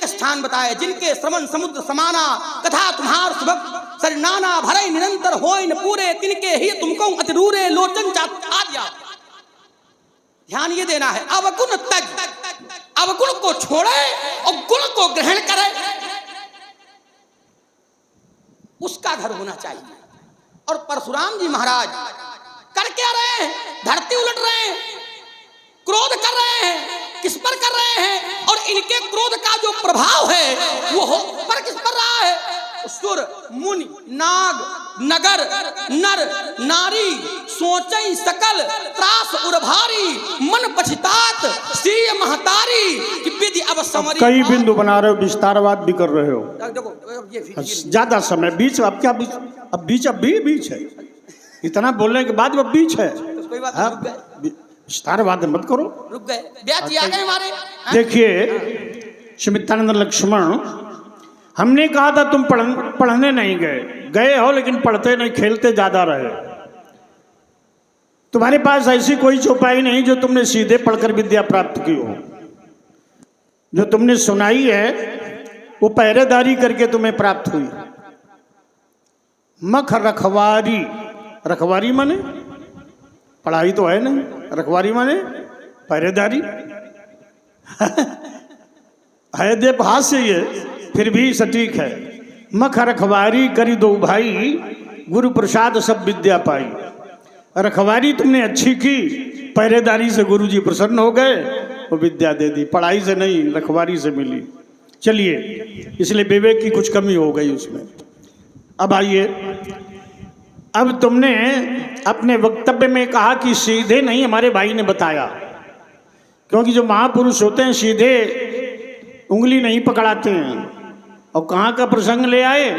अनेक स्थान बताए, जिनके श्रवण समुद्र समाना, कथा तुम्हार सुभग सर नाना भरे निरंतर होय न पूरे, तिनके ही तुमको अतिरूरे लोचन आद्या। ध्यान ये देना है, अवगुण तज, अवगुण को छोड़े और गुण को ग्रहण करे, उसका घर होना चाहिए। और परशुराम जी महाराज कर क्या रहे हैं? धरती उलट रहे हैं, क्रोध कर रहे हैं। किस पर कर रहे हैं? और इनके क्रोध का जो प्रभाव है वो पर किस पर रहा है? सुर मुनि नाग नगर नर नारी सोचई सकल त्रास उर्भारी, मन पछतात श्री महतारी कि विधि अब समरी। कई बिंदु बना रहे हो, विस्तारवाद भी कर रहे हो। देखो ये ज्यादा समय बीच, अब क्या बीच, अब बीच है, इतना बोलने के बाद अब बीच है। कोई बात नहीं, रुक गए, विस्तारवाद मत करो, रुक गए, ब्याज जी आ गए हमारे। देखिए सुमित्रानंद लक्ष्मण, हमने कहा था तुम पढ़ने नहीं गए हो, लेकिन पढ़ते नहीं, खेलते ज्यादा रहे। तुम्हारे पास ऐसी कोई चौपाई नहीं जो तुमने सीधे पढ़कर विद्या प्राप्त की हो। जो तुमने सुनाई है वो पहरेदारी करके तुम्हें प्राप्त हुई। मख रखवारी, रखवारी माने पढ़ाई तो है नहीं, रखवारी माने पहरेदारी है। दे भाष्य ये फिर भी सटीक है। मख रखवारी करी दो भाई, गुरु प्रसाद सब विद्या पाई। रखवारी तुमने अच्छी की, पहरेदारी से गुरु जी प्रसन्न हो गए, वो विद्या दे दी। पढ़ाई से नहीं, रखवारी से मिली। चलिए, इसलिए विवेक की कुछ कमी हो गई उसमें। अब आइए, अब तुमने अपने वक्तव्य में कहा कि सीधे नहीं, हमारे भाई ने बताया, क्योंकि जो महापुरुष होते हैं सीधे उंगली नहीं पकड़ाते हैं। और कहाँ का प्रसंग ले आए?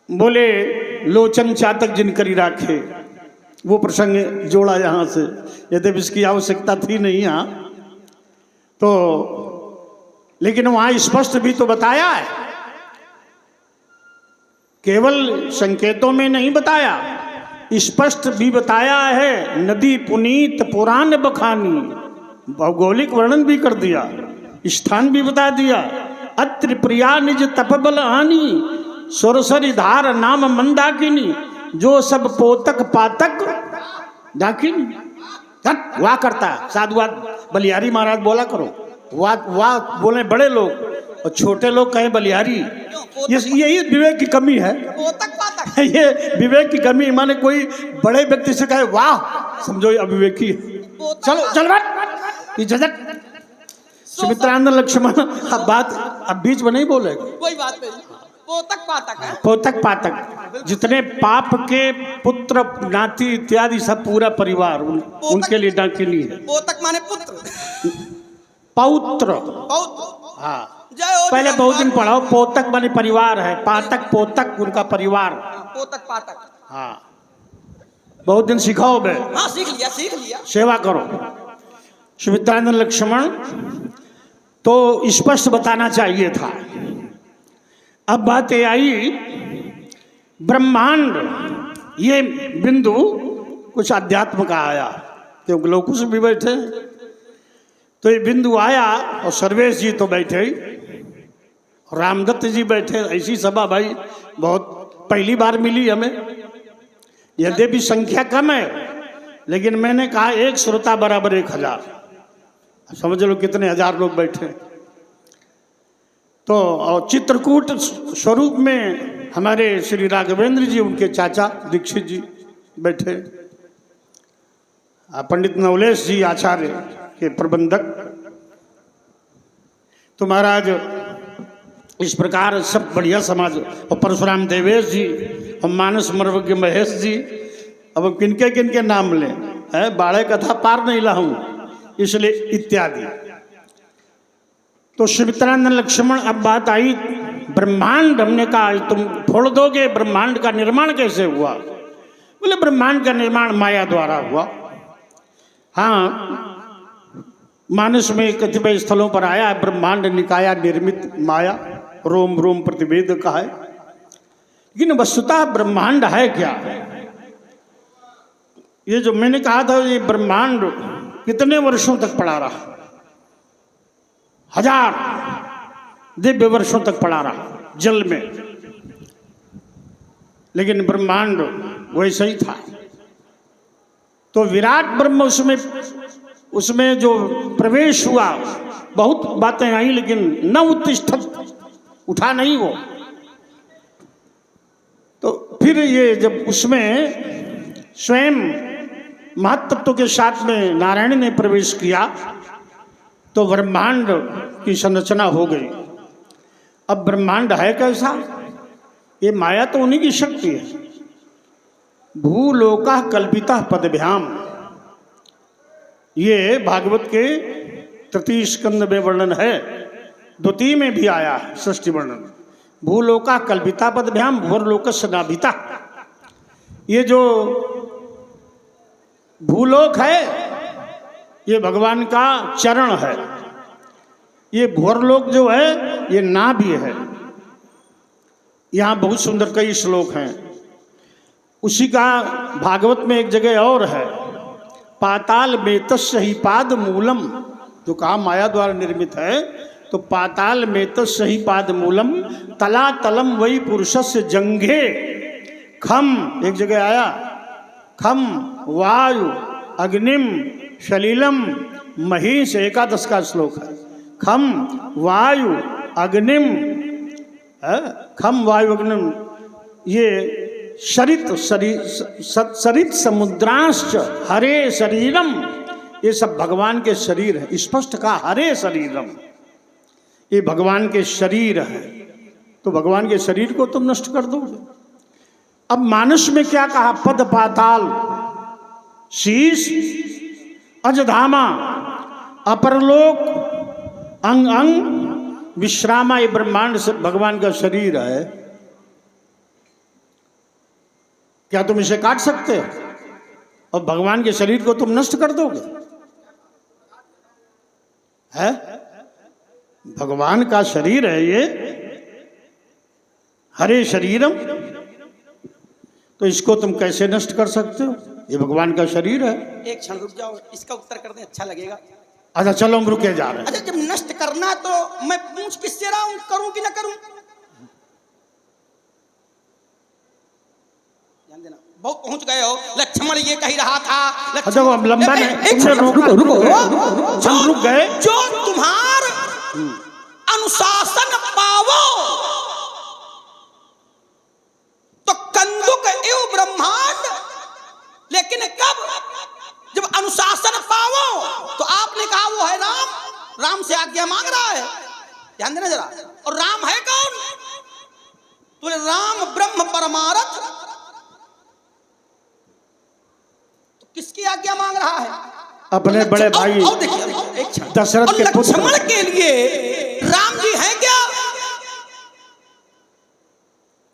बोले लोचन चातक जिन करी राखे, वो प्रसंग जोड़ा यहाँ से। यद्यपि इसकी आवश्यकता थी नहीं यहाँ तो, लेकिन वहाँ स्पष्ट भी तो बताया है, केवल संकेतों में नहीं बताया, स्पष्ट भी बताया है। नदी पुनीत पुराण बखानी, भौगोलिक वर्णन भी कर दिया, स्थान भी बता दिया। अत्र प्रिया निज तपबल हानि, सुरसरी धार नाम मंदाकिनी, जो सब पोतक पातक दाकिनी। वाह करता है साधुवाद, बलिहारी महाराज बोला करो, वाह वाह बोले बड़े लोग और छोटे लोग कहे बलिहारी। यही विवेक की कमी है। ये विवेक की कमी, माने कोई बड़े व्यक्ति से कहे वाह, समझो ये अविवेकी है। चलो चल बात झटक। सुमित्रानंद लक्ष्मण, अब बात अब बीच में नहीं बोलेगा, कोई बात नहीं। पोतक पातक है, पोतक पातक, जितने पाप के पुत्र नाती इत्यादि सब पूरा परिवार उनके लिए डाकिनी है। पोतक माने पुत्र, पौत्र। हाँ, पहले बहुत दिन पढ़ाओ। पोतक माने परिवार है, पातक पोतक उनका परिवार, पोतक पातक। हाँ, बहुत दिन सिखाओ बे। हाँ, सीख लिया। सेवा करो। सुमित्रानंद लक्ष्मण तो स्पष्ट बताना चाहिए था। अब बात ये आई ब्रह्मांड, ये बिंदु कुछ अध्यात्म का आया, क्योंकि लोग कुछ भी बैठे तो ये बिंदु आया। और सर्वेश जी तो बैठे, रामदत्त जी बैठे। ऐसी सभा भाई बहुत पहली बार मिली हमें, यद्यपि संख्या कम है, लेकिन मैंने कहा एक श्रोता बराबर 1000। समझ लो कितने हजार लोग बैठे। तो और चित्रकूट स्वरूप में हमारे श्री राघवेंद्र जी, उनके चाचा दीक्षित जी बैठे, पंडित नवलेश जी आचार्य के प्रबंधक। तो महाराज इस प्रकार सब बढ़िया समाज, और परशुराम देवेश जी और मानस मर्वज्ञ महेश जी। अब किनके किनके नाम लें, है बाड़े कथा पार नहीं लाऊं, इसलिए इत्यादि। तो सुमित्रानंद लक्ष्मण, अब बात आई ब्रह्मांड। हमने कहा तुम फोड़ दोगे, ब्रह्मांड का निर्माण कैसे हुआ? बोले ब्रह्मांड का निर्माण माया द्वारा हुआ। हाँ, मानस में कतिपय स्थलों पर आया है ब्रह्मांड निकाया निर्मित माया, रोम रोम प्रतिवेद का है। लेकिन वस्तुतः ब्रह्मांड है क्या? ये जो मैंने कहा था, ये ब्रह्मांड कितने वर्षों तक पड़ा रहा? 1000 दिव्य वर्षों तक पड़ा रहा जल में, लेकिन ब्रह्मांड वैसे ही था। तो विराट ब्रह्म उसमें जो प्रवेश हुआ, बहुत बातें आई, लेकिन न उत्तिष्ठत, उठा नहीं वो। तो फिर ये जब उसमें स्वयं महत्त्व के साथ में नारायण ने प्रवेश किया तो ब्रह्मांड की संरचना हो गई। अब ब्रह्मांड है कैसा? ये माया तो उन्हीं की शक्ति है। भूलोका कल्पिता पदभ्याम, ये भागवत के तृतीय स्कंद में वर्णन है, द्वितीय में भी आया है षष्ठी वर्णन। भूलोका कल्पिता पदभ्याम भूर्लोकस्य नाभिता। ये जो भूलोक है ये भगवान का चरण है, ये भूर्लोक जो है ये नाभि है। यहाँ बहुत सुंदर कई श्लोक हैं। उसी का भागवत में एक जगह और है, पाताल में तस्य ही पाद मूलम, जो कहा माया द्वारा निर्मित है, तो पाताल में तस्य ही पाद मूलम तला तलम वही पुरुषस्य जंघे खम, एक जगह आया खम वायु अग्निम सलीलम महीश, 11 का श्लोक है। खम वायु अग्निम, खम वायु अग्निम, ये सरित समुद्रांश्च हरे शरीरम, ये सब भगवान के शरीर है। स्पष्ट कहा हरे शरीरम, ये भगवान के शरीर है। तो भगवान के शरीर को तुम नष्ट कर दोगे। अब मानस में क्या कहा? पद पाताल शीश अजधामा अपरलोक अंग अंग विश्रामा, ये ब्रह्मांड से भगवान का शरीर है। क्या तुम इसे काट सकते हो? और भगवान के शरीर को तुम नष्ट कर दोगे? है भगवान का शरीर है ये, हरे शरीरम, तो इसको तुम कैसे नष्ट कर सकते हो? ये भगवान का शरीर है। एक क्षण रुक जाओ, इसका उत्तर कर दें, अच्छा लगेगा। अच्छा चलो हम रुके जा रहे हैं। अच्छा, जब नष्ट करना तो मैं पूछ किससे रहा हूं, करूं कि ना करूं? ध्यान देना, बहुत पहुंच गए हो। लक्ष्मण ये कह रहा था, अच्छा वो लंबा नहीं, रुको हम रुक गए। जो तुम्हार अनुशासन पावो तो कंदुक एवं ब्रह्मांड, लेकिन कब? जब अनुशासन पावो तो आपने कहा वो है राम, राम से आज्ञा मांग रहा है, ध्यान देना जरा। और राम है कौन? तो राम ब्रह्म परमारथ, तो किसकी आज्ञा मांग रहा है? अपने बड़े भाई दशरथ के पुत्र। लक्ष्मण के लिए राम जी है क्या?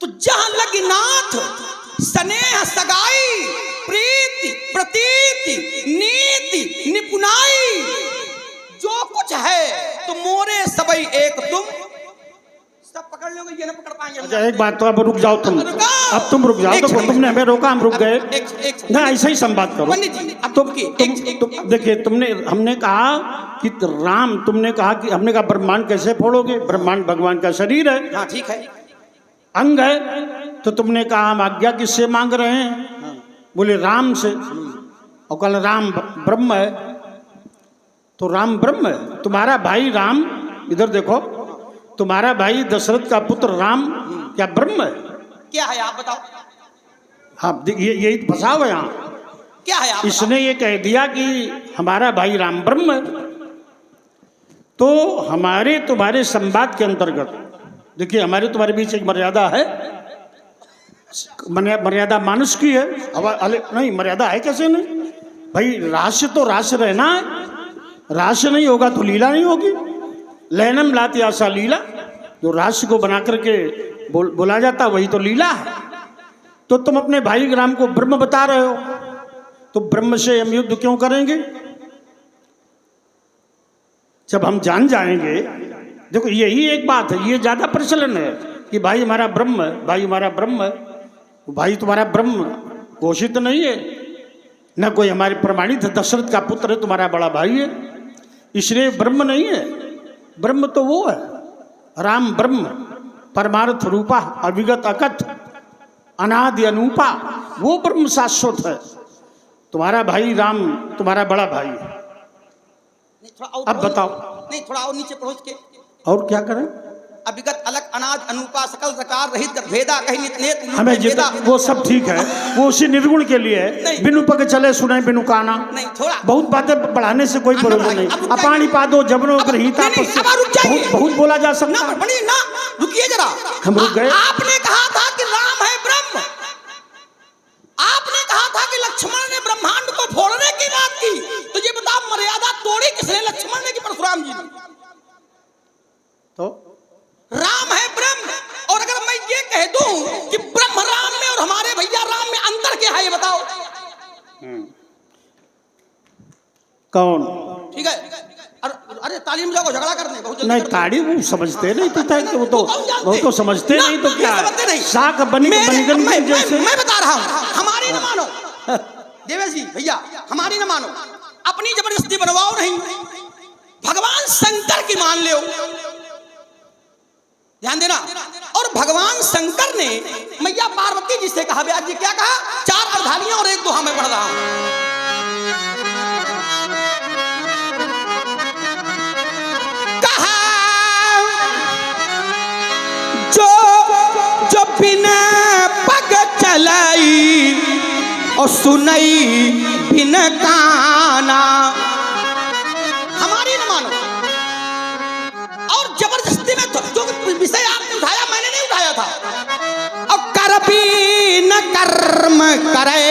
तो जहां लगी नाथ स्नेह सगाई प्रीति प्रतीति नीति निपुणाई, जो कुछ है तो मोरे सबई एक तुम, सब पकड़ लोगे, ये ना पकड़ पाएंगे। अच्छा एक बात, तो अब रुक जाओ तुम, अब तुम रुक जाओ। तो तुमने हमें रोका, हम रुक गए ना, ऐसे ही संवाद करो। तुम देखिए, हमने कहा कि राम, तुमने कहा कि, हमने कहा ब्रह्मांड कैसे फोड़ोगे? ब्रह्मांड भगवान का शरीर है। हाँ ठीक है, अंग है। तो तुमने कहा हम आज्ञा किससे मांग रहे हैं? बोले राम से। और कल राम ब्रह्म है, तो राम ब्रह्म है। तुम्हारा भाई राम, इधर देखो, तुम्हारा भाई दशरथ का पुत्र राम क्या ब्रह्म है? क्या है आप बताओ? हाँ यही फंसाव है यहाँ। क्या है आप? इसने ये कह दिया कि हमारा भाई राम ब्रह्म है। तो हमारे तुम्हारे संवाद के अंतर्गत देखिए, हमारे तुम्हारे बीच एक मर्यादा है। मर्यादा मानुष की है। नहीं, मर्यादा है कैसे नहीं भाई? रास्य तो रास्य रहना है, रास्य नहीं होगा तो लीला नहीं होगी। लहनम लाती आशा लीला, जो रास्य को बना करके बोला जाता वही तो लीला है। तो तुम अपने भाई राम को ब्रह्म बता रहे हो, तो ब्रह्म से हम युद्ध क्यों करेंगे? जब हम जान जाएंगे, देखो यही एक बात है, ये ज्यादा प्रचलन है कि भाई हमारा ब्रह्म है, भाई हमारा ब्रह्म है। भाई तुम्हारा ब्रह्म घोषित नहीं है, न कोई हमारे प्रमाणित है। दशरथ का पुत्र है, तुम्हारा बड़ा भाई है, इसलिए ब्रह्म नहीं है। ब्रह्म तो वो है राम ब्रह्म परमार्थ रूपा अविगत अकथ अनादि अनूपा, वो ब्रह्म शाश्वत है। तुम्हारा भाई राम तुम्हारा बड़ा भाई। नहीं, थोड़ा और अब बताओ। नहीं, थोड़ा और नीचे पहुंच के। और क्या करें? अविगत अलग अनाज अनुपा सकल प्रकार रहित भेदा कहीं नित नेत हमें जितना वो सब ठीक है, वो उसी निर्गुण के लिए है। नहीं। बिनु पग चले सुने बिनु काना। नहीं, थोड़ा बहुत बातें बढ़ाने से कोई प्रयोजन नहीं। अब रुक जाइए। अपानी पादो जबनो अब- ग्रहीता नहीं, नहीं, अब रुक जाइए। बहुत बोला जा ना सकता है। बड़ी ना, रुकिए जरा। हम रुक गए। आपने कहा था कि राम है ब्रह्म, आपने कहा था कि लक्ष्मण ने ब्रह्मांड को फोड़ने की बात की, तो ये बताओ मर्यादा तोड़ी किसने, लक्ष्मण ने कि परशुराम जी ने? तो राम है ब्रह्म, और अगर मैं ये कह दूं कि ब्रह्म राम में और हमारे भैया राम में अंतर क्या है, ये बताओ। कौन? ठीक है, अरे तालीम जाओ, झगड़ा करने बहुत जल्दी नहीं, करते। ताड़ी वो समझते नहीं तो वो तो समझते ना, नहीं तो क्या ये समझते नहीं। शाख बनी बनगन मैं की जैसे। बता रहा हूं, हमारी न मानो देवेश जी भैया, हमारी न मानो, अपनी जबरदस्ती बनवाओ नहीं, भगवान शंकर की मान लो, ध्यान देना। और भगवान शंकर ने मैया पार्वती जी से कहा, ब्याज जी क्या कहा? 4 अर्धानियां और 1 दोहा में पढ़ रहा हूं। कहा जो जो बिना पग चलाई और सुनई बिन काना, हमारी न मानो। और जबरदस्ती में जो विषय आपने उठाया मैंने नहीं उठाया था। और कर भी न कर्म करे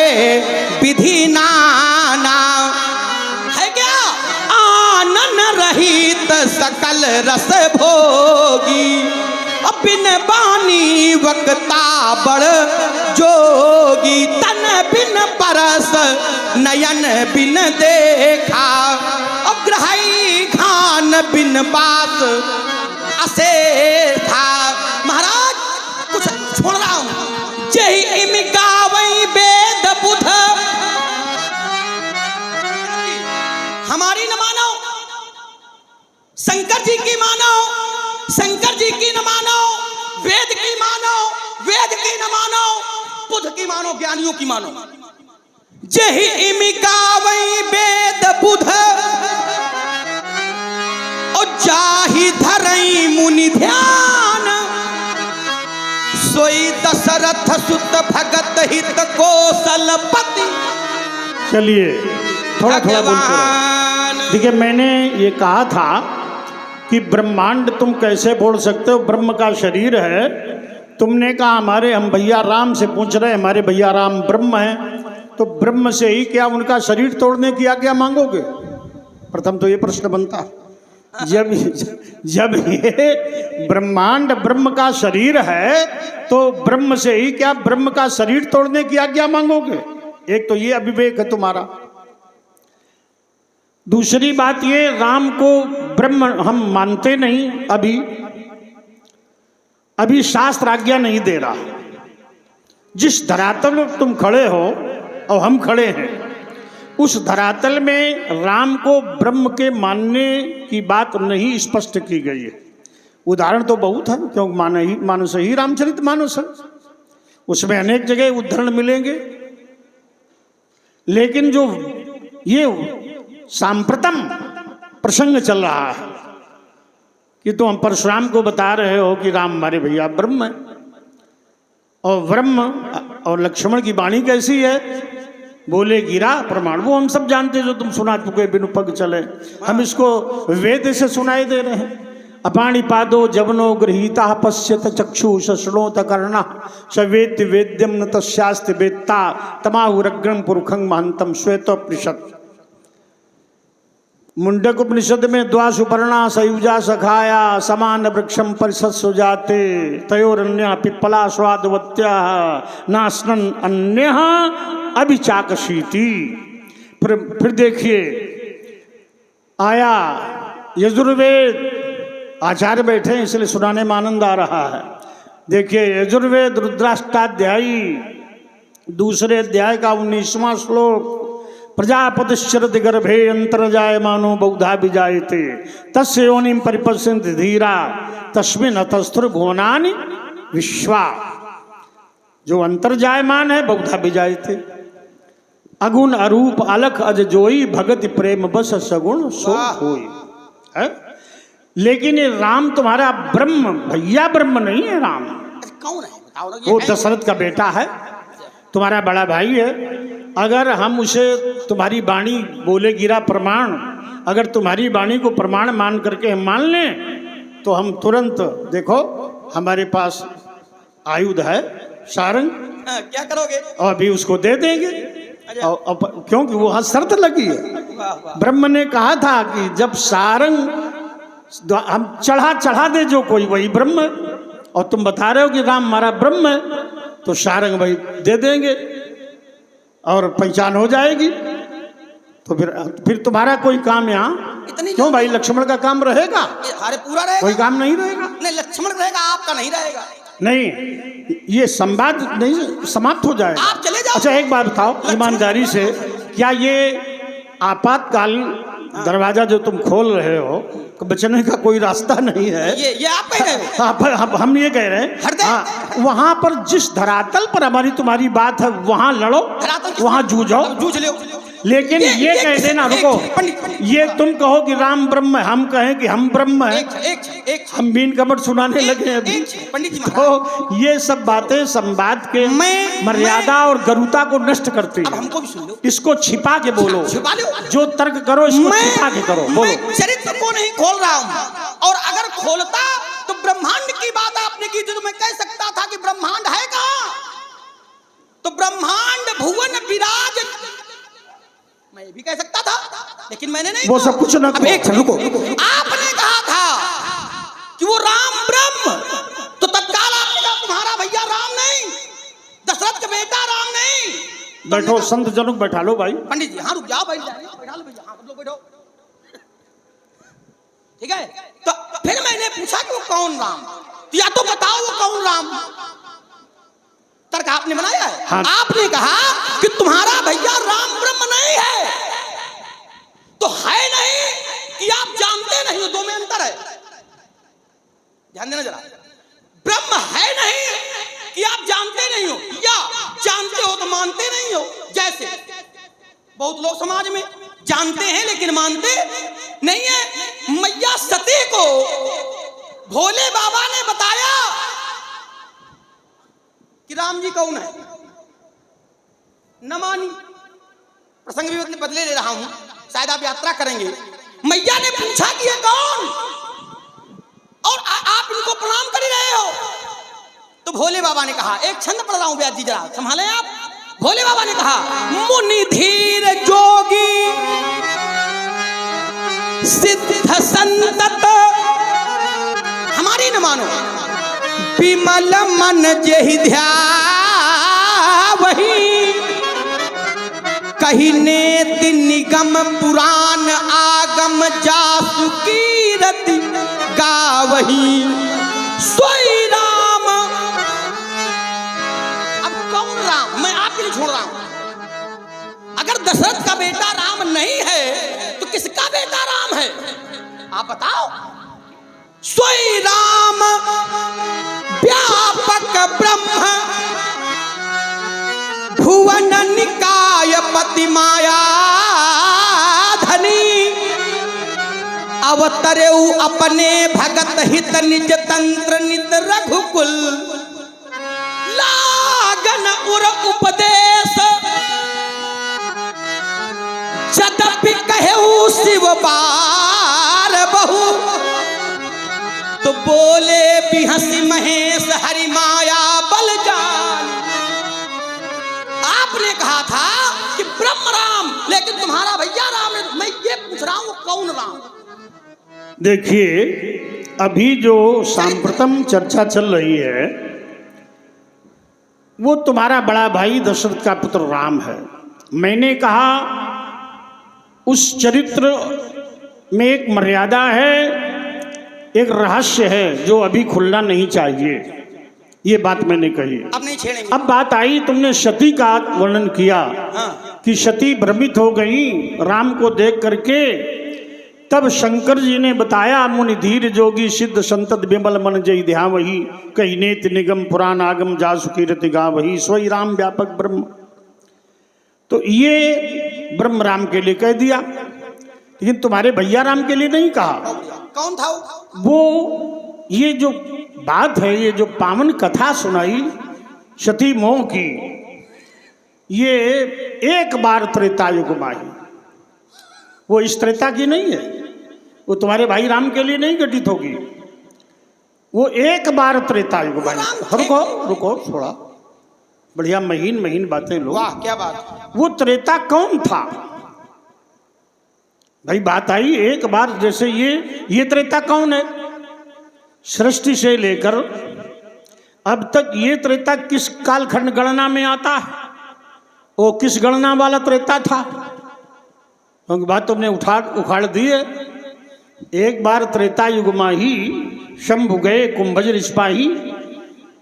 विधि नाना, है क्या? आनन रहित सकल रस भोगी, बिन बानी वक्ता बड़ जोगी, तन बिन परस नयन बिन देखा, ग्रही खान बिन बात असे था। महाराज कुछ छोड़ रहा हूं। जही इम गावई वेद बुध, हमारी न मानो, शंकर जी की मानो, शंकर जी की न मानो, वेद की मानो, वेद की न मानो, बुध की मानो, ज्ञानियों की मानो। जही इम गावई वेद बुध, जाहि धरई मुनि ध्यान, सोई दशरथ सुत भगत हित कौशलपति। चलिए थोड़ा थोड़ा बोलते रहो। देखिए, मैंने ये कहा था कि ब्रह्मांड तुम कैसे बोल सकते हो, ब्रह्म का शरीर है। तुमने कहा हम भैया राम से पूछ रहे, हमारे भैया राम ब्रह्म हैं, तो ब्रह्म से ही क्या उनका शरीर तोड़ने की आज्ञा मांगोगे? प्रथम तो ये प्रश्न बनता है। जब ये ब्रह्मांड ब्रह्म का शरीर है, तो ब्रह्म से ही क्या ब्रह्म का शरीर तोड़ने की आज्ञा मांगोगे? एक तो ये अविवेक है तुम्हारा। दूसरी बात ये, राम को ब्रह्म हम मानते नहीं। अभी शास्त्र आज्ञा नहीं दे रहा। जिस धरातल में तुम खड़े हो और हम खड़े हैं, उस धरातल में राम को ब्रह्म के मानने की बात नहीं स्पष्ट की गई है। उदाहरण तो बहुत है, क्योंकि मानस ही रामचरित मानस है, उसमें अनेक जगह उदाहरण मिलेंगे। लेकिन जो ये सांप्रतम प्रसंग चल रहा है कि तो हम परशुराम को बता रहे हो कि राम हमारे भैया ब्रह्म है, और ब्रह्म और लक्ष्मण की वाणी कैसी है? बोले गिरा प्रमाण, वो हम सब जानते जो तुम सुना चुके बिनु पग चले। हम इसको वेद से सुनाई दे रहे हैं। अपाणी पादो जवनो गृहीता पश्यत चक्षु शश्नोत कर्णा सवेत्य वेद्यम न तस्यास्ति वेत्ता तमाहुरग्रम पुरुखं महंतम श्वेतोपनिषद। मुंडक उपनिषद में द्वासुपर्णा सयुजा सखाया समान वृक्षम परिषद सुजाते तयोरन्या पिप्पला स्वादवत्या नास्नन अन्य अभिचाकशीति। फिर देखिए, आया यजुर्वेद, आचार्य बैठे हैं इसलिए सुनाने में आनंद आ रहा है। देखिए, यजुर्वेद रुद्राष्टाध्यायी 2 अध्याय का 19वां श्लोक, प्रजापतिश्चरति गर्भे अंतर्जायमानो बहुधा विजायते तस्य योनिं परिपश्यन्ति धीरा तस्मिन् अतस्थुर्भुवनानि विश्वा। जो अंतर्जायमान है बहुधा विजायते, अगुण अरूप अलख अज जोई भगति प्रेम बस सगुण सो होई है। लेकिन ये राम तुम्हारा ब्रह्म, भैया ब्रह्म नहीं है राम। कौन है बताओ ना। वो दशरथ का बेटा है, तुम्हारा बड़ा भाई है। अगर हम उसे तुम्हारी वाणी बोले गिरा प्रमाण, अगर तुम्हारी वाणी को प्रमाण मान करके हम मान लें तो हम तुरंत, देखो हमारे पास आयुध है सारंग, क्या करोगे? और अभी उसको दे देंगे। और क्योंकि वो शर्त लगी है। ब्रह्म ने कहा था कि जब सारंग हम चढ़ा दे जो कोई वही ब्रह्म है, और तुम बता रहे हो कि राम हमारा ब्रह्म है, तो सारंग भाई दे देंगे और पहचान हो जाएगी। तो फिर तुम्हारा कोई काम यहाँ क्यों भाई? लक्ष्मण का काम रहेगा, अरे पूरा रहेगा, कोई काम नहीं रहेगा। नहीं लक्ष्मण रहेगा, आपका नहीं रहेगा। नहीं, ये संवाद नहीं समाप्त हो जाएगा। आप चले जाओ। अच्छा एक बात बताओ ईमानदारी से, क्या ये आपातकाल दरवाजा जो तुम खोल रहे हो बचने का कोई रास्ता नहीं है? ये आप कह रहे हो। हम ये कह रहे हैं वहां पर जिस धरातल पर हमारी तुम्हारी बात है वहां लड़ो, वहां जूझो, जूझ लो। लेकिन ये कह देना, रुको, ये तुम कहो कि राम ब्रह्म है, हम कहें कि हम ब्रह्म है, हम बीन कमर सुनाने लगे अभी। पंडित जी तो ये सब बातें संवाद के मर्यादा और गरुता को नष्ट करती है। हमको भी सुन लो, इसको छिपा के बोलो, छिपा लो। जो तर्क करो इसको छिपा के करो, बोलो। मैं चरित्र को नहीं खोल रहा हूँ, और अगर खोलता तो ब्रह्मांड की बात आपने की थी, तो मैं कह सकता था कि ब्रह्मांड है कहाँ? तो ब्रह्मांड भुवन विराज, मैं भी कह सकता था, लेकिन मैंने नहीं। वो सब कुछ ना अब एक रुको, आपने कहा था कि वो राम ब्रह्म, तो तत्काल आपने कहा तुम्हारा भैया राम नहीं, दशरथ का बेटा राम नहीं। बैठो, संत जनक बैठा लो भाई। पंडित जी हाँ रुक जाओ, बैठ जाए, बैठा लो भैया, हाँ सब लोग बैठो, ठीक है। तो फिर मैंने पूछा कि वो कौन राम, तो या तो बताओ वो कौन राम। तर्क आपने बनाया है। हाँ। आपने कहा कि तुम्हारा भैया राम ब्रह्म नहीं है, तो है नहीं कि आप जानते नहीं हो, दो में अंतर है, ध्यान देना जरा। ब्रह्म है नहीं कि आप जानते नहीं हो, या जानते हो तो मानते नहीं हो। जैसे बहुत लोग समाज में जानते हैं लेकिन मानते नहीं है। मैया सती को भोले बाबा ने बताया कि राम जी कौन है, न मानी। प्रसंग भी बदले ले रहा हूं, शायद आप यात्रा करेंगे। मैया ने पूछा कि ये कौन, और आप इनको प्रणाम कर ही रहे हो। तो भोले बाबा ने कहा, एक छंद पढ़ रहा हूं व्यास जी, जरा संभालें आप। भोले बाबा ने कहा, मुनि धीर जोगी सिद्ध संतत, हमारी न मानो, विमल मन जेहि ध्यावहि, कही नेति निगम पुराण आगम जासु कीरति गावहि, सोई राम। अब कौन राम? मैं आपके लिए छोड़ रहा हूं। अगर दशरथ का बेटा राम नहीं है तो किसका बेटा राम है? आप बताओ। सोई राम व्यापक ब्रह्म, भुवन निकाय पति माया धनी, अवतरेउ अपने भगत हित निज तंत्र नित रघुकुल, लागन उर उपदेश, यद्यपि कहेउ शिव बार बहु, तो बोले बिहसी महेश हरि माया बल जान। आपने कहा था कि ब्रह्म राम, लेकिन तुम्हारा भैया राम है। मैं ये पूछ रहा हूं कौन राम? देखिए, अभी जो सांप्रतम चर्चा चल रही है वो तुम्हारा बड़ा भाई दशरथ का पुत्र राम है। मैंने कहा उस चरित्र में एक मर्यादा है, एक रहस्य है जो अभी खुलना नहीं चाहिए, ये बात मैंने कही। अब नहीं छेड़ेंगे। अब बात आई, तुमने सती का वर्णन किया हाँ। कि सती भ्रमित हो गई राम को देख करके। तब शंकर जी ने बताया, मुनि धीर जोगी सिद्ध संतत विमल मन जय ध्या वही, कही नेत निगम पुराण आगम जासु कीर्ति गा वही, सोई राम व्यापक ब्रह्म। तो ये ब्रह्म राम के लिए कह दिया, लेकिन तुम्हारे भैया राम के लिए नहीं कहा। कौन था वो ये जो बात है, ये जो पावन कथा सुनाई सती मोह की, ये एक बार त्रेता युग में आई, वो इस त्रेता की नहीं है, वो तुम्हारे भाई राम के लिए नहीं घटित होगी, वो एक बार त्रेता युग में आई। रुको रुको थोड़ा, बढ़िया महीन महीन बातें लो। वाह क्या बात। वो त्रेता कौन था भाई? बात आई एक बार, जैसे ये त्रेता कौन है? सृष्टि से लेकर अब तक ये त्रेता किस कालखंड गणना में आता है? वो किस गणना वाला त्रेता था? क्योंकि बात तुमने उखाड़ दी है। एक बार त्रेता युग में ही शंभु गए कुंभज सिपाही,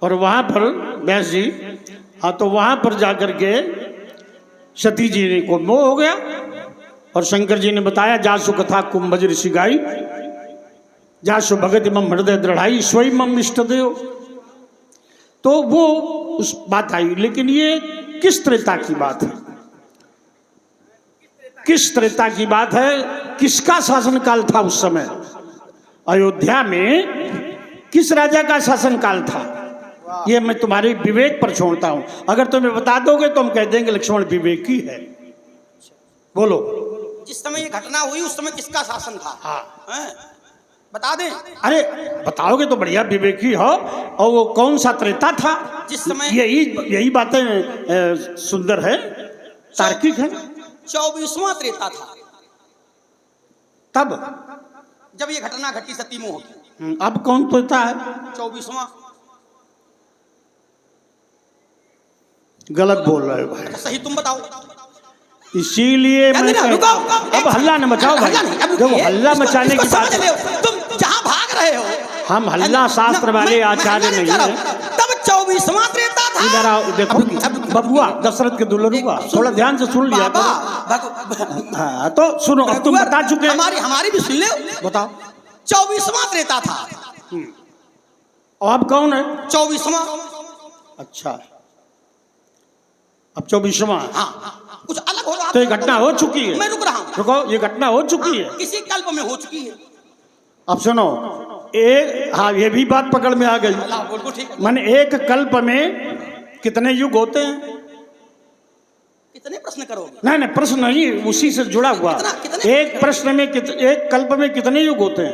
और वहां पर व्यास जी, हाँ, तो वहां पर जाकर के सती जी को मोह हो गया, और शंकर जी ने बताया, जासु कथा कुंभज ऋषि गाई, जासु भगत मम हृदय दृढ़ाई, स्वयं मम इष्ट देव। तो वो उस बात आई। लेकिन ये किस त्रेता की बात है? किस त्रेता की बात है? किसका शासनकाल था उस समय? अयोध्या में किस राजा का शासनकाल था? ये मैं तुम्हारे विवेक पर छोड़ता हूं। अगर तुम्हें बता दोगे तो हम कह देंगे लक्ष्मण विवेकी है। बोलो, जिस समय ये घटना हुई उस समय किसका शासन था? हाँ, बता दें। अरे बताओगे तो बढ़िया विवेकी हो। और वो कौन सा त्रेता था जिस समय? यही बातें सुंदर है, तार्किक है। 24वां त्रेता था, तब जब ये घटना घटी सती मोह की। अब कौन त्रेता है? 24वां। गलत बोल रहे हो भाई। सही तुम बताओ। इसीलिए मैं अब हल्ला न मचाओ भाई। देखो, हल्ला मचाने की बात, तुम जहां भाग रहे हो, हम हल्ला शास्त्र वाले आचार्य नहीं है। तब 24वां त्रेता था। इधर आओ, देखो बबुआ दशरथ के दुल्हरुआ, थोड़ा ध्यान से सुन लिया करो। हाँ, तो सुनो, अब तुम बता चुके। हमारी भी सुन ले। बताओ। 24वां त्रेता था। और अब कौन है? 24वां। अच्छा, अब 24वां। हाँ, कुछ अलग हो रहा। तो ये घटना हो चुकी है। मैं रुक रहा हूँ। रुको, ये घटना हो चुकी है, किसी कल्प में हो चुकी है। अब सुनो, हाँ, ये भी बात पकड़ में आ गई। माने एक कल्प में कितने युग होते हैं? कितने प्रश्न करोगे? नहीं, प्रश्न नहीं, उसी से जुड़ा हुआ। एक प्रश्न में एक कल्प में कितने युग होते हैं?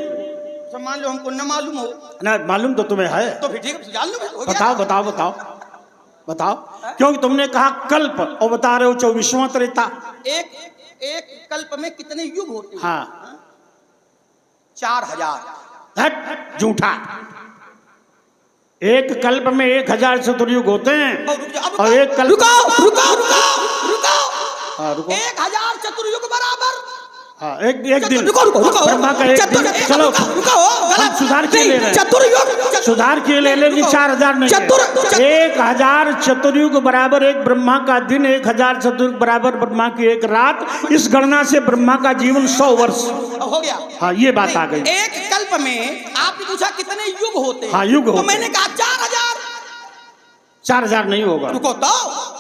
तो मान लो हमको न मालूम हो। ना मालूम तो तुम्हें है, तो फिर ठीक है, जान लो। बताओ बताओ बताओ बताओ। क्योंकि तुमने कहा कल्प और बता रहे हो 24वां त्रेता। एक कल्प में कितने युग होते हैं? हाँ, 4000। झूठा। एक कल्प में 1000 चतुर्युग होते हैं, और एक कल्प। रुको। हाँ, रुको। 1000 चतुर्युग बराबर। हाँ, एक दिन। रुको। ब्रह्मा का एक दिन। चलो, हम सुधार के ले रहे हैं। चतुर्युग। सुधार के ले लेकिन 4000 नहीं है। 1000 चतुर्युग बराबर एक ब्रह्मा का दिन, 1000 चतुर्युग बराबर ब्रह्मा की एक रात। इस गणना से ब्रह्मा का जीवन 100 वर्ष हो गया। हाँ, ये बात आ गई। एक कल्प में आपने पूछा कितने युग होते हैं? हाँ, युग तो होते। मैंने कहा 4000। 4000 नहीं होगा। रुको तो,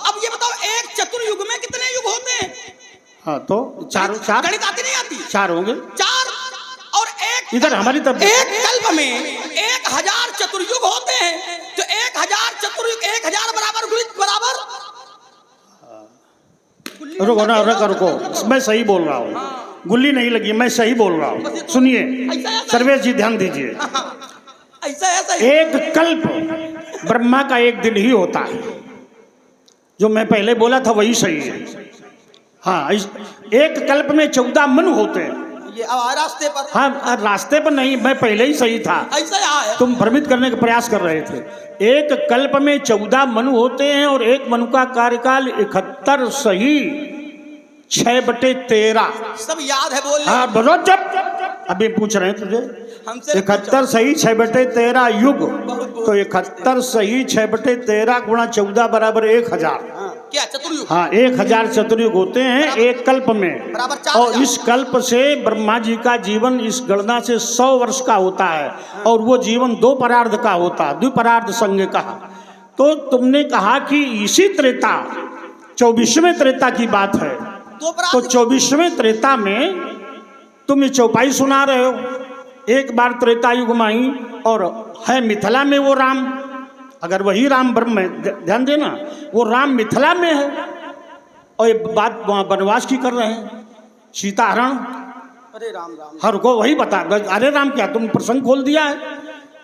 अब ये बताओ एक चतुर्युग में कितने युग होते हैं? हाँ, तो चार गणित आती नहीं आती? 4 होंगे। 4 और एक। इधर हमारी तरफ। एक कल्प में 1000 चतुर्युग होते हैं, तो 1000 चतुर्युग 1000 बराबर। रुको, मैं सही बोल रहा हूँ। गुल्ली नहीं लगी, मैं सही बोल रहा हूँ। सुनिए सर्वेश जी, ध्यान दीजिए। ऐसा एक कल्प ब्रह्मा का एक दिन ही होता है। जो मैं पहले बोला था वही सही है। हाँ, एक कल्प में 14 मनु होते हैं। ये रास्ते पर। हाँ, रास्ते पर नहीं, मैं पहले ही सही था। ऐसा है। तुम भ्रमित करने का प्रयास कर रहे थे। एक कल्प में 14 मनु होते हैं, और एक मनु का कार्यकाल 71 सही 6/13। सब याद है बोल। हाँ, बोलो। जब अभी पूछ रहे हैं तुझे, 71 सही 6/13 युग, तो 71 सही 6/13 गुणा 14 बराबर 1000। क्या चतुर्युग? हाँ, 1000 चतुर्युग होते हैं एक कल्प में। बराबर 4 और इस कल्प से ब्रह्मा जी का जीवन इस गणना से 100 वर्ष का होता है, और वो जीवन 2 परार्ध का होता है, द्विपरार्ध संज्ञ का। तो तुमने कहा कि इसी त्रेता 24वें त्रेता की बात है, तो 24वें त्रेता में तुम ये चौपाई सुना रहे हो। एक बार त्रेता युग में ही, और है मिथिला में वो राम, अगर वही राम ब्रह्म है, ध्यान देना, वो राम मिथिला में है, और ये बात वहाँ वनवास की कर रहे हैं, सीता हरण। अरे राम राम, हर को वही बता, अरे राम क्या तुम प्रसंग खोल दिया है,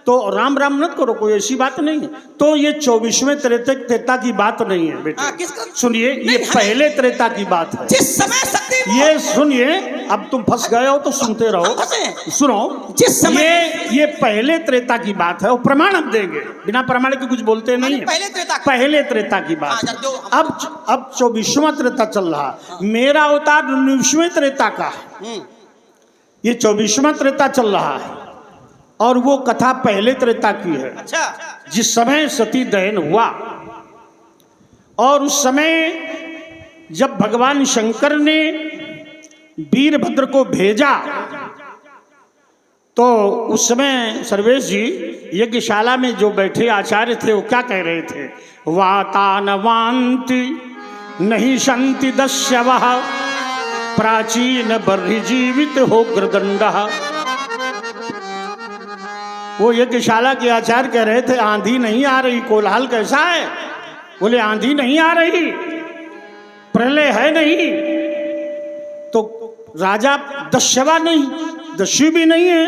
तो राम राम मत करो, कोई ऐसी बात नहीं है। तो ये 24वें त्रेता की बात नहीं है बेटे, सुनिए, ये पहले त्रेता की बात है। जिस समय शक्ति, ये सुनिए, अब तुम फंस गए हो तो सुनते रहो, सुनो। जिस समय ये पहले त्रेता की बात है, और प्रमाण अब देंगे, बिना प्रमाण के कुछ बोलते नहीं है। पहले त्रेता की बात है। अब 24वां त्रेता चल रहा, मेरा अवतार 19वें त्रेता का, ये 24वां त्रेता चल रहा है, और वो कथा पहले त्रेता की है। अच्छा, जिस समय सती दहन हुआ, और उस समय जब भगवान शंकर ने वीरभद्र को भेजा, तो उस समय सर्वेश जी यज्ञशाला में जो बैठे आचार्य थे वो क्या कह रहे थे? वातानवान्ति नहीं शंति दस्यवः प्राचीन बर्हि जीवित हो ग्रदंडः। वो यज्ञशाला के आचार्य कह रहे थे आंधी नहीं आ रही, कोलाहल कैसा है? बोले आंधी नहीं आ रही, प्रलय है नहीं, तो राजा दस्यवा नहीं, दस्यु भी नहीं है,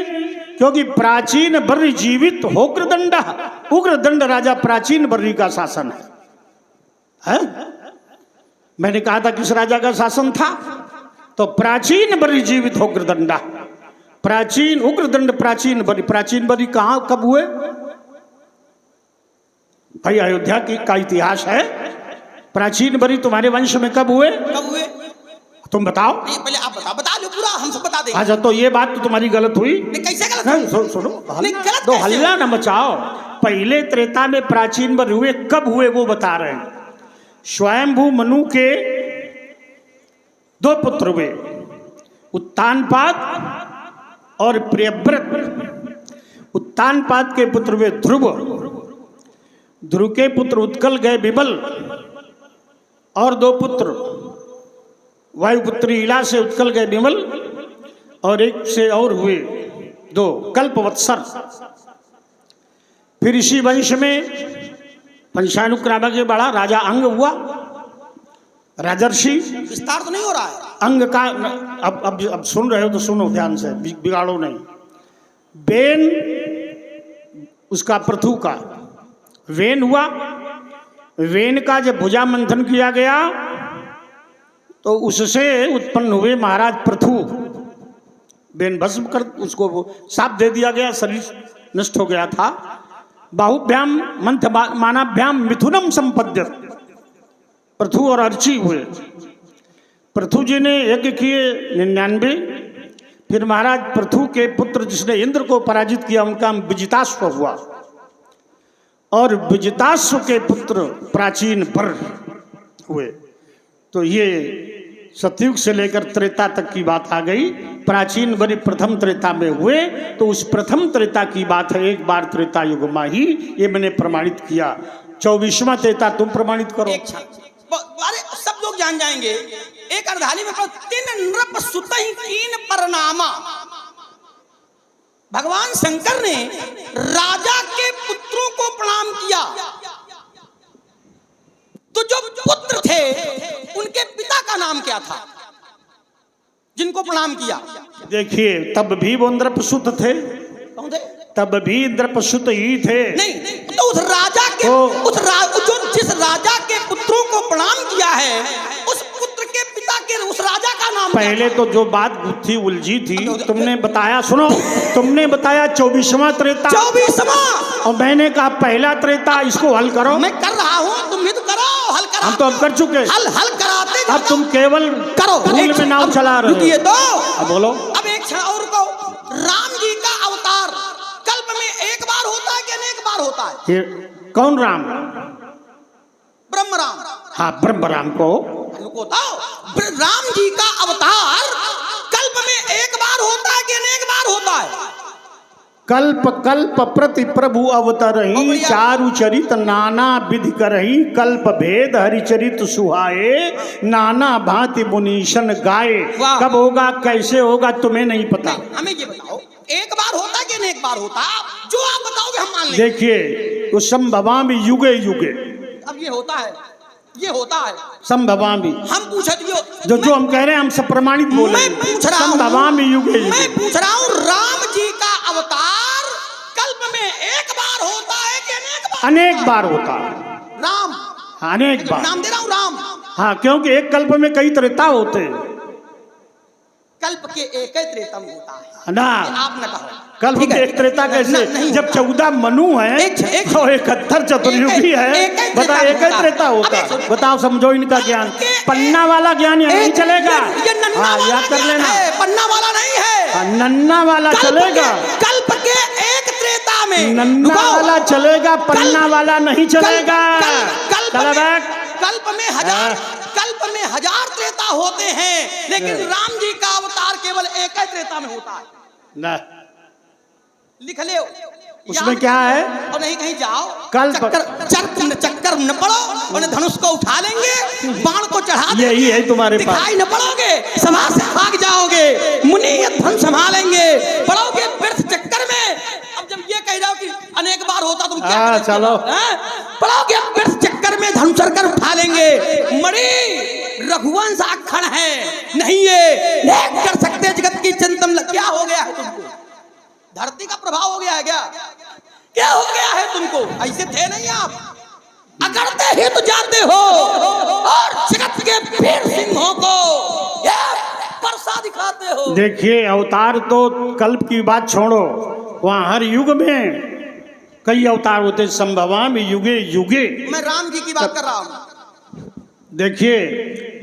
क्योंकि प्राचीन बर्री जीवित हो उग्रदंड, उग्रदंड राजा प्राचीन बर्री का शासन है? मैंने कहा था किस राजा का शासन था? तो प्राचीन बर्री जीवित हो उग्रदंडा, प्राचीन उग्रदंड, प्राचीन बरी। प्राचीन बरी कहाँ कब हुए भाई? अयोध्या का इतिहास है। प्राचीन बरी तुम्हारे वंश में कब हुए? तुम बताओ। पहले आप बता लो पूरा, हम सब बता देंगे। अच्छा, तो ये बात तो तुम्हारी गलत हुई। कैसे गलत? सुनो, तो हल्ला न मचाओ। पहले त्रेता में प्राचीन बरी हुए, कब हुए वो बता रहे हैं। स्वयंभू मनु के 2 पुत्र हुए, उत्तानपाद और प्रियव्रत। उत्तानपाद के पुत्र हुए ध्रुव, ध्रुव के पुत्र उत्कल गए विबल, और 2 पुत्र वायुपुत्री इला से उत्कल गए विमल, और एक से और हुए 2 कल्पवत्सर। फिर इसी वंश में पंचानुक्रामा के बड़ा राजा अंग हुआ, राजर्षि। विस्तार तो नहीं हो रहा है अंग का। अब सुन रहे हो तो सुनो ध्यान से, बिगाड़ो नहीं। बेन उसका पृथु का वेन हुआ, वेन का जब भुजा मंथन किया गया तो उससे उत्पन्न हुए महाराज पृथु। बेन भस्म कर उसको साप दे दिया गया, शरीर नष्ट हो गया था। बाहुभ्याम मंथ मानाभ्याम मिथुनम संपद्यत, पृथु और अर्ची हुए। पृथु जी ने यज्ञ किए 99। फिर महाराज पृथु के पुत्र जिसने इंद्र को पराजित किया उनका नाम विजिताश्व हुआ, और विजिताश्व के पुत्र प्राचीन बर हुए। तो ये सतयुग से लेकर त्रेता तक की बात आ गई। प्राचीन बरी प्रथम त्रेता में हुए, तो उस प्रथम त्रेता की बात है। एक बार त्रेता युग में ही ये मैंने प्रमाणित किया। 24वां त्रेता तुम प्रमाणित करो। अरे सब लोग जान जाएंगे। एक अर्धाली में 3 नृप सुतहि कीन परनामा। भगवान शंकर ने राजा के पुत्रों को प्रणाम किया, तो जो पुत्र थे उनके पिता का नाम क्या था जिनको प्रणाम किया? देखिए, तब भी वो इंद्रप्रसूत थे। कौन थे? तब भी इंद्रप्रसूत ही थे। नहीं, तो उस राजा के जिस राजा के पुत्रों को प्रणाम किया है, उस पुत्र के पिता के उस राजा का नाम पहले तो जो बात थी उलझी थी, तुमने बताया, सुनो, तुमने बताया 24वां त्रेता, 24वां, और मैंने कहा पहला त्रेता। इसको हल करो। मैं कर रहा हूँ, तुम भी तो करो। हल करा, हम तो अब कर चुके। हल कराते अब तुम केवल करो, भूल में नाव चला रहे हो। तो अब बोलो। अब एक क्षण और को, राम जी का अवतार कल्प में एक बार होता है कि अनेक बार होता है? ये कौन राम? ब्रह्म राम। हाँ, ब्रह्म राम को। रुको तो, राम जी का अवतार कल्प में एक बार होता है कि अनेक बार होता है? कल्प कल्प प्रति प्रभु अवतरही, चारु चरित नाना विधि करही, कल्प भेद हरिचरित सुहाए, नाना भांति मुनीशन गाए। कब होगा, कैसे होगा, तुम्हें नहीं पता। हमें ये बताओ, एक बार होता है कि अनेक बार होता है? जो आप बताओगे हम मान लेंगे। देखिए, उस संभवामि युगे युगे, अब ये होता है, ये होता है संभवामि। हम पूछ जो हम कह रहे हैं हम सब प्रमाणित बोल रहे हैं। मैं पूछ रहा हूँ, संभवामि युगे युगे। मैं पूछ रहा हूँ, राम जी का अवतार कल्प में एक बार होता है कि अनेक बार? अनेक बार होता है। राम, अनेक बार। नाम दे रहा हूँ राम। हाँ, क्योंकि एक कल्प में कई त्रेता होते हैं। कल्प के एक ही त्रेता में होता है ना, आप न कहो। कल्प के एक त्रेता कैसे? जब 14 मनु है और 71 चतुर्युगी है, बता एक ही त्रेता होता है? बताओ, समझो इनका ज्ञान। पन्ना वाला ज्ञान यहाँ नहीं चलेगा। हाँ, याद कर लेना, पन्ना वाला नहीं है, नन्ना वाला चलेगा। कल्प के एक त्रेता में नन्ना वाला चलेगा, पन्ना वाला नहीं चलेगा। कल्प में हजार त्रेता होते हैं, लेकिन राम जी का अवतार केवल एक ही त्रेता में होता है ना। लिख ले, उसमें क्या है? और नहीं कहीं जाओ, कल्प चक्कर न पड़ो, और धनुष को उठा लेंगे, बाण को चढ़ा देंगे, यही है तुम्हारे पास। दिखाई न पड़ोगे, सभा से भाग जाओगे, मुनि ये धन संभालेंगे, पड़ोगे व्यर्थ चक्कर में। अब जब ये कह रहा हो कि अनेक बार होता, तुम क्या चलो, पड़ोगे व्यर्थ चक्कर में, धन चढ़कर उठा लेंगे। मणि रघुवंश अखंड है, नहीं ये नहीं कर सकते जगत की चिंतन। क्या हो गया है तुमको? धरती का प्रभाव हो गया है क्या? क्या हो गया है तुमको? ऐसे थे नहीं आप, अगड़ते ही तो जाते हो, और जगत के वीर सिंहों को ये परसा दिखाते हो। देखिए, अवतार तो कल्प की बात छोड़ो, वहाँ हर युग में कई अवतार होते। संभवामि युगे युगे, मैं राम जी की बात कर रहा हूँ। देखिए,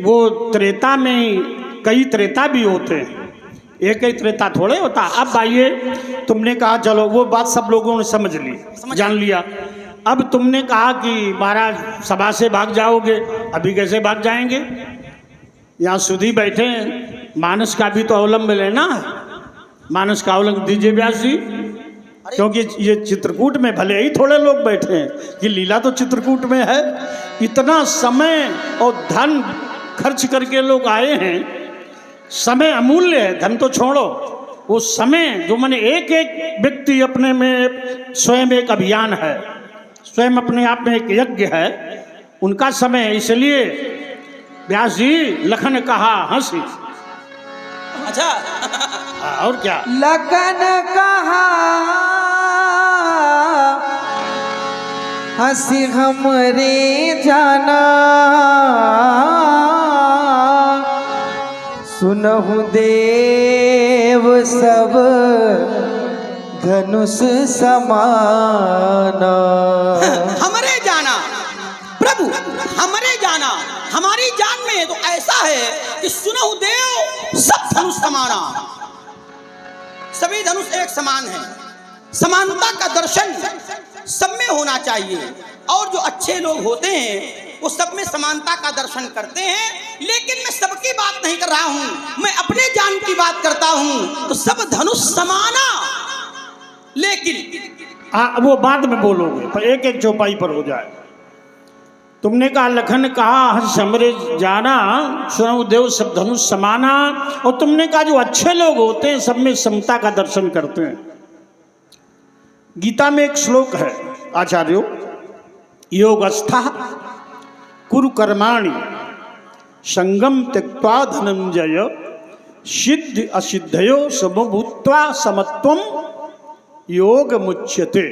वो त्रेता में कई त्रेता भी होते हैं, एक ही त्रेता थोड़े होता। अब आइए, तुमने कहा चलो, वो बात सब लोगों ने समझ ली, जान लिया। अब तुमने कहा कि महाराज सभा से भाग जाओगे, अभी कैसे भाग जाएंगे? यहाँ सुधी बैठे हैं, मानस का भी तो अवलंब लेना, मानस का अवलंब दीजिए व्यास जी। क्योंकि ये चित्रकूट में भले ही थोड़े लोग बैठे हैं, कि लीला तो चित्रकूट में है। इतना समय और धन खर्च करके लोग आए हैं, समय अमूल्य है, धन तो छोड़ो। वो समय जो मैंने एक एक व्यक्ति अपने में स्वयं एक अभियान है, स्वयं अपने आप में एक यज्ञ है, उनका समय। इसलिए व्यास जी लखन कहा हंसी। अच्छा, और क्या? लखन कहा हंसी हमरे जाना, सुनहु देव सब धनुष समाना। हमरे जाना प्रभु, हमरे जाना, हमारी जान में तो ऐसा है कि सुनहु देव सब धनुष समाना। सभी धनुष एक समान है, समानता का दर्शन सब में होना चाहिए। और जो अच्छे लोग होते हैं वो सब में समानता का दर्शन करते हैं। लेकिन मैं सबकी बात नहीं कर रहा हूं, मैं अपने जान की बात करता हूं। तो सब धनुष समाना, लेकिन वो बाद में बोलोगे, पर एक एक चौपाई पर हो जाए। तुमने कहा लखन कहा हंस हमरे जाना, सुनहु देव सब धनुष समाना। और तुमने कहा जो अच्छे लोग होते हैं सब में समता का दर्शन करते हैं। गीता में एक श्लोक है, आचार्यो योगस्था कुरु कर्माणि संगम त्यक्त्वा धनंजय, सिद्ध असिद्धयो समभूत्वा समत्वम योग मुच्यते।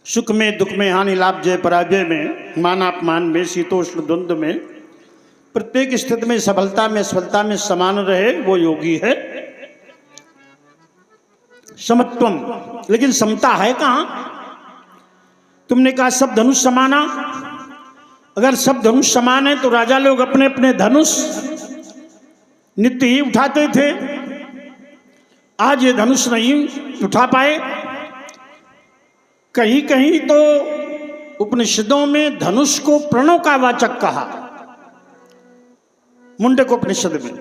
सुख में दुख में, हानि लाभ जय पराजय में, मान अपमान में, शीतोष्ण द्वंद्व में, प्रत्येक स्थिति में सफलता में असफलता में समान रहे, वो योगी है। समत्वम, लेकिन समता है कहाँ? तुमने कहा सब धनुष समाना। अगर सब धनुष समान है तो राजा लोग अपने अपने धनुष नित्य ही उठाते थे। आज ये धनुष नहीं उठा पाए। कहीं कहीं तो उपनिषदों में धनुष को प्रणव का वाचक कहा। मुंडक उपनिषद में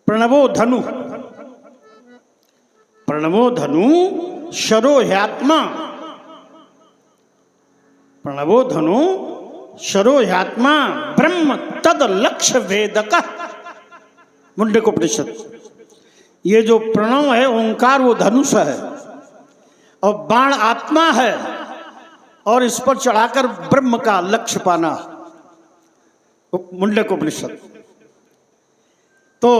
प्रणवो धनु, प्रणवो धनु शरो ह्यात्मा, प्रणवो धनु शरो ह्यात्मा ब्रह्म तद लक्ष्य वेदक। मुंडक उपनिषद। ये जो प्रणव है ओंकार वो धनुष है और बाण आत्मा है और इस पर चढ़ाकर ब्रह्म का लक्ष्य पाना। मुंडक उपनिषद। तो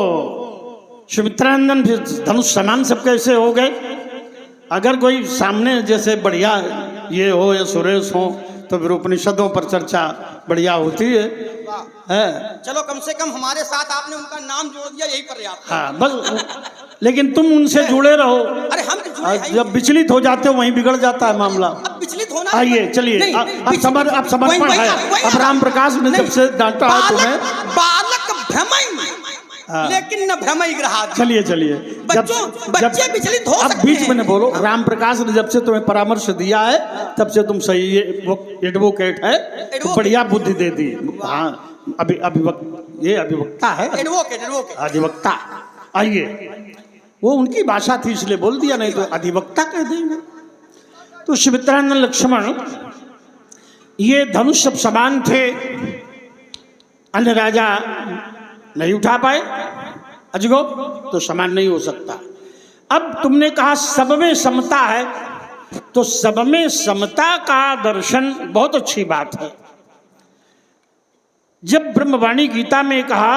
सुमित्रानंदन भी धनुष समान सब कैसे हो गए? अगर कोई सामने जैसे बढ़िया ये हो या सुरेश हो तो फिर उपनिषदों पर चर्चा बढ़िया होती है। चलो कम से कम हमारे साथ आपने उनका नाम जोड़ दिया, यही पर्याप्त। हाँ बस, लेकिन तुम उनसे जुड़े रहो। अरे हम जब विचलित हो जाते हो वहीं बिगड़ जाता है मामला। अब विचलित होना। आइए चलिए, अब समर्पण है। अब राम प्रकाश ने जब से डांटा है तुम्हें, बालक भ्रमई लेकिन न भ्रमई ग्रहा। चलिए चलिए, बच्चे विचलित हो सकते हैं। अब बीच में न बोलो। राम प्रकाश ने जब से तुम्हें परामर्श दिया है तब से तुम सही एडवोकेट है, तो बढ़िया बुद्धि दे दी। हाँ ये अभिवक्ता है, अधिवक्ता। आइए, वो उनकी भाषा थी इसलिए बोल दिया, नहीं तो अधिवक्ता कह देंगे। तो सुमित्रानंद लक्ष्मण ये धनुष सब समान थे, अन्य राजा नहीं उठा पाए अजगो, तो समान नहीं हो सकता। अब तुमने कहा सब में समता है, तो सब में समता का दर्शन बहुत अच्छी बात है। जब ब्रह्मवाणी गीता में कहा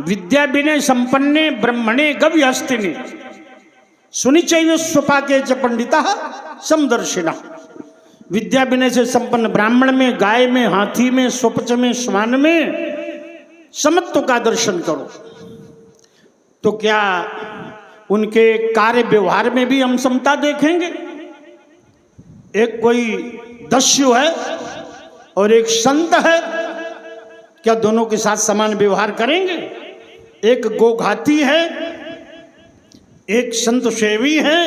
विद्या विनय संपन्ने ब्रह्मणे गव्य हस्तिनी सुनिचैव स्वपाके च पंडिता समदर्शिना। विद्या विनय से संपन्न ब्राह्मण में, गाय में, हाथी में, स्वपच में, श्वान में समत्व का दर्शन करो। तो क्या उनके कार्य व्यवहार में भी हम समता देखेंगे? एक कोई दस्यु है और एक संत है, क्या दोनों के साथ समान व्यवहार करेंगे? एक गोघाती है, एक संत सेवी है,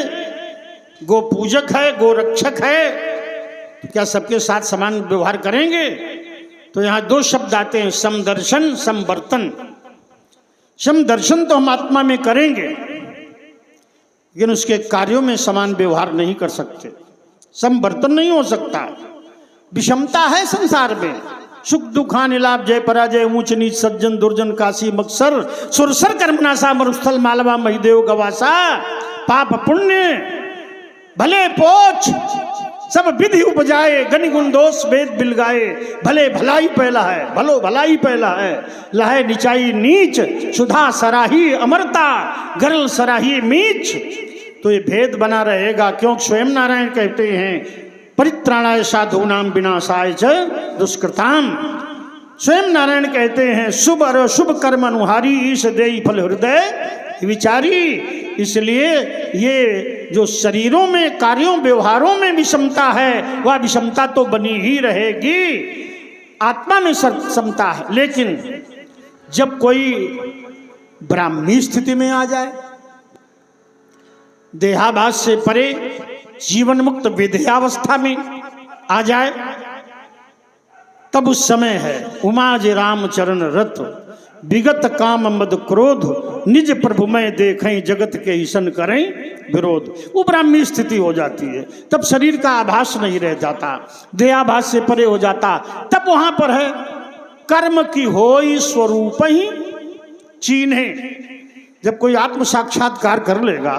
गो पूजक है, गो रक्षक है, तो क्या सबके साथ समान व्यवहार करेंगे? तो यहाँ दो शब्द आते हैं, समदर्शन, समवर्तन। समदर्शन तो हम आत्मा में करेंगे, लेकिन उसके कार्यों में समान व्यवहार नहीं कर सकते, समवर्तन नहीं हो सकता। विषमता है संसार में, सुख दुखान लाभ जय पराजय, ऊंच नीच सज्जन दुर्जन काशी मक्सर, सुरसर कर्मनाशा मरुस्थल मालवा महिदेव गवासा, पाप पुण्य भले पोच सब विधि उपजाए, गनिगुण दोष वेद बिलगाए, भले भलाई पहला है, भलो भलाई पहला है, लहे निचाई नीच, सुधा सराही अमरता, गरल सराही मीच। तो ये भेद बना रहेगा, क्योंकि स्वयं नारायण कहते हैं परित्राणाय साधूनाम विनाशाय च दुष्कृताम। स्वयं नारायण कहते हैं शुभ और शुभ कर्म अनुहारी ईश देई फल हृदय विचारी। इसलिए ये जो शरीरों में, कार्यों, व्यवहारों में विषमता है, वह विषमता तो बनी ही रहेगी। आत्मा में समता है, लेकिन जब कोई ब्राह्मी स्थिति में आ जाए, देहाभास से परे जीवन मुक्त विधेयावस्था में आ जाए, तब उस समय है उमाज राम चरण रत, विगत काम मद क्रोध, निज प्रभु में देखें जगत के ईसन करें विरोध। वो ब्राह्मी स्थिति हो जाती है, तब शरीर का आभास नहीं रह जाता, देहाभास से परे हो जाता। तब वहां पर है कर्म की होई स्वरूप ही चीन्हे। जब कोई आत्म साक्षात्कार कर लेगा,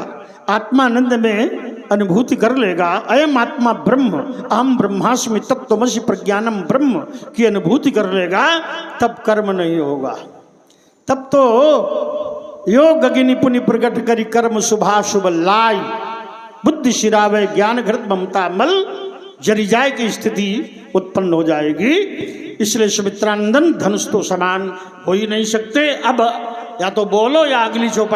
आत्मानंद में अनुभूति कर लेगा, अयम आत्मा ब्रह्म अहम ब्रह्मास्मि तत्त्वमसि प्रज्ञानम ब्रह्म की अनुभूति कर लेगा, तब कर्म नहीं होगा। तब तो योग अग्नि पुनि प्रगट करी कर्म शुभाशुभ लाई, बुद्धि शिरावे ज्ञान घृत ममता मल जरी जाए की स्थिति उत्पन्न हो जाएगी। इसलिए सुमित्रानंदन धनुष तो समान हो ही नहीं सकते। अब या तो बोलो या अगली चौपाई